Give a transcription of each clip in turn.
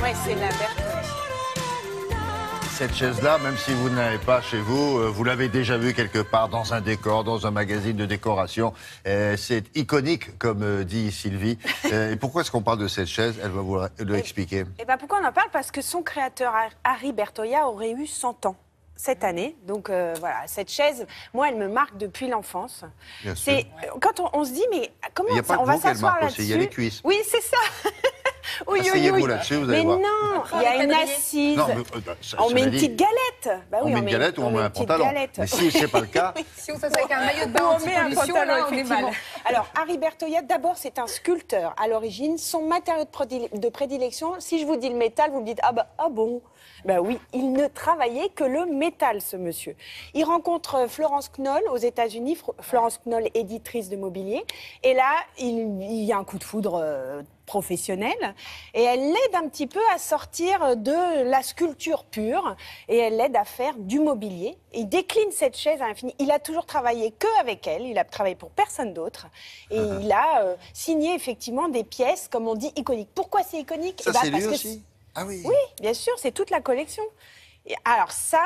Ouais, c'est la Bertholet. Cette chaise-là, même si vous ne l'avez pas chez vous, vous l'avez déjà vue quelque part dans un décor, dans un magazine de décoration. C'est iconique, comme dit Sylvie. Et pourquoi est-ce qu'on parle de cette chaise? Elle va vous l'expliquer. Et ben pourquoi on en parle? Parce que son créateur, Harry Bertoia, aurait eu 100 ans cette année. Donc voilà, cette chaise, moi, elle me marque depuis l'enfance. C'est quand on se dit, mais comment on va s'asseoir là-dessus? Il y a les cuisses. Oui, c'est ça. Oui, asseyez-vous là-dessus, vous allez voir. Mais non, il y a une assise. Non, on met une petite galette. Bah oui, on met une galette ou on met un pantalon. Mais si ce n'est pas le cas... Si on s'assied avec un maillot de bain anti-pollution, là, on est mal. Alors, Harry Bertoia, d'abord, c'est un sculpteur à l'origine. Son matériau de prédilection, si je vous dis le métal, vous me dites, ah bon? Ben oui, il ne travaillait que le métal, ce monsieur. Il rencontre Florence Knoll aux États-Unis, Florence Knoll, éditrice de mobilier. Et là, il y a un coup de foudre professionnel. Et elle l'aide un petit peu à sortir de la sculpture pure. Et elle l'aide à faire du mobilier. Il décline cette chaise à l'infini. Il a toujours travaillé qu'avec elle. Il a travaillé pour personne d'autre. Et il a signé effectivement des pièces, comme on dit, iconiques. Pourquoi c'est iconique? Ça, c'est lui aussi? Ah oui. Oui, bien sûr, c'est toute la collection. Et alors ça,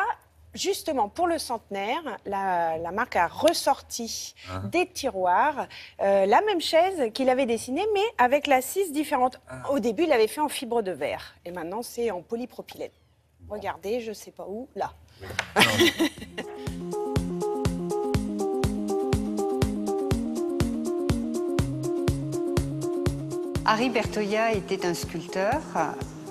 justement, pour le centenaire, la marque a ressorti des tiroirs, la même chaise qu'il avait dessinée, mais avec l'assise différente. Au début, il l'avait fait en fibre de verre. Et maintenant, c'est en polypropylène. Regardez, je ne sais pas où, là. Harry Bertoia était un sculpteur.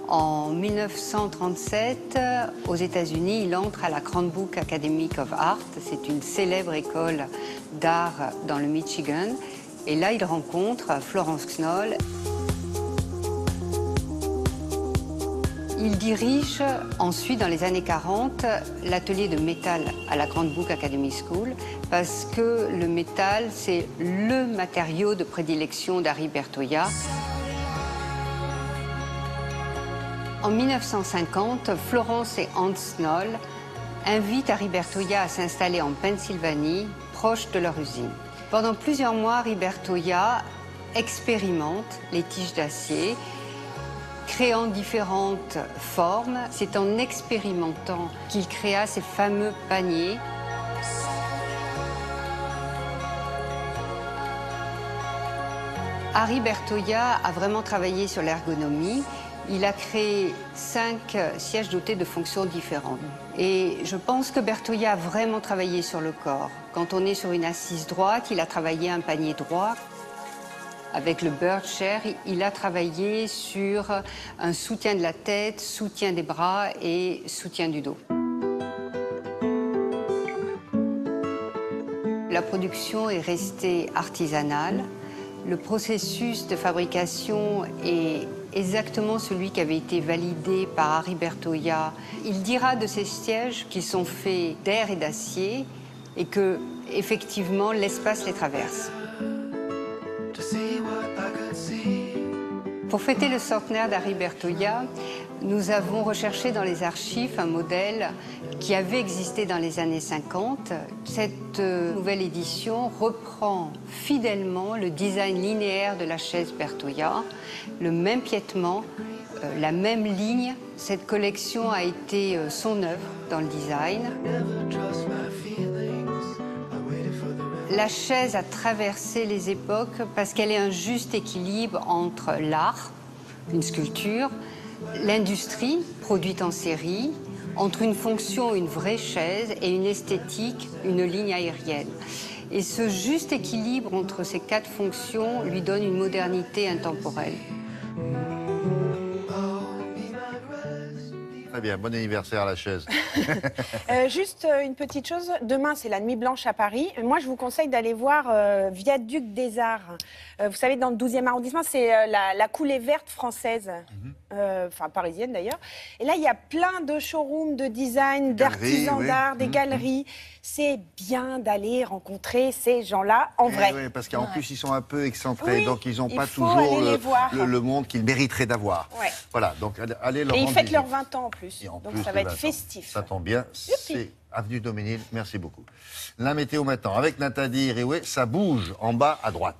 En 1937, aux États-Unis, il entre à la Cranbrook Academy of Art. C'est une célèbre école d'art dans le Michigan. Et là, il rencontre Florence Knoll. Il dirige ensuite, dans les années 40, l'atelier de métal à la Cranbrook Academy School parce que le métal, c'est le matériau de prédilection d'Harry Bertoia. En 1950, Florence et Hans Knoll invitent Harry Bertoia à s'installer en Pennsylvanie, proche de leur usine. Pendant plusieurs mois, Harry Bertoia expérimente les tiges d'acier, créant différentes formes. C'est en expérimentant qu'il créa ces fameux paniers. Harry Bertoia a vraiment travaillé sur l'ergonomie. Il a créé 5 sièges dotés de fonctions différentes. Et je pense que Bertoia a vraiment travaillé sur le corps. Quand on est sur une assise droite, il a travaillé un panier droit. Avec le bird chair, il a travaillé sur un soutien de la tête, soutien des bras et soutien du dos. La production est restée artisanale. Le processus de fabrication est exactement celui qui avait été validé par Harry Bertoia. Il dira de ces sièges qu'ils sont faits d'air et d'acier et que, effectivement, l'espace les traverse. Pour fêter le centenaire d'Harry Bertoia, nous avons recherché dans les archives un modèle qui avait existé dans les années 50. Cette nouvelle édition reprend fidèlement le design linéaire de la chaise Bertoia, le même piétement, la même ligne. Cette collection a été son œuvre dans le design. La chaise a traversé les époques parce qu'elle est un juste équilibre entre l'art, une sculpture, l'industrie produite en série, entre une fonction, une vraie chaise, et une esthétique, une ligne aérienne. Et ce juste équilibre entre ces 4 fonctions lui donne une modernité intemporelle. Très bien, bon anniversaire à la chaise. Juste une petite chose, demain c'est la Nuit Blanche à Paris. Moi je vous conseille d'aller voir Viaduc des Arts. Vous savez, dans le 12e arrondissement, c'est la coulée verte française, enfin parisienne d'ailleurs. Et là il y a plein de showrooms de design, d'artisans d'art, des galeries. C'est bien d'aller rencontrer ces gens-là en vrai. Oui, parce qu'en plus ils sont un peu excentrés, oui, donc ils n'ont pas toujours le monde qu'ils mériteraient d'avoir. Ouais. Voilà, donc allez leur Et ils rendre fêtent visite. leurs 20 ans en plus, En donc plus, ça va être festif. Ça tombe bien, c'est Avenue Doménil, merci beaucoup. La météo maintenant, avec Nathalie Riouet, ça bouge en bas à droite.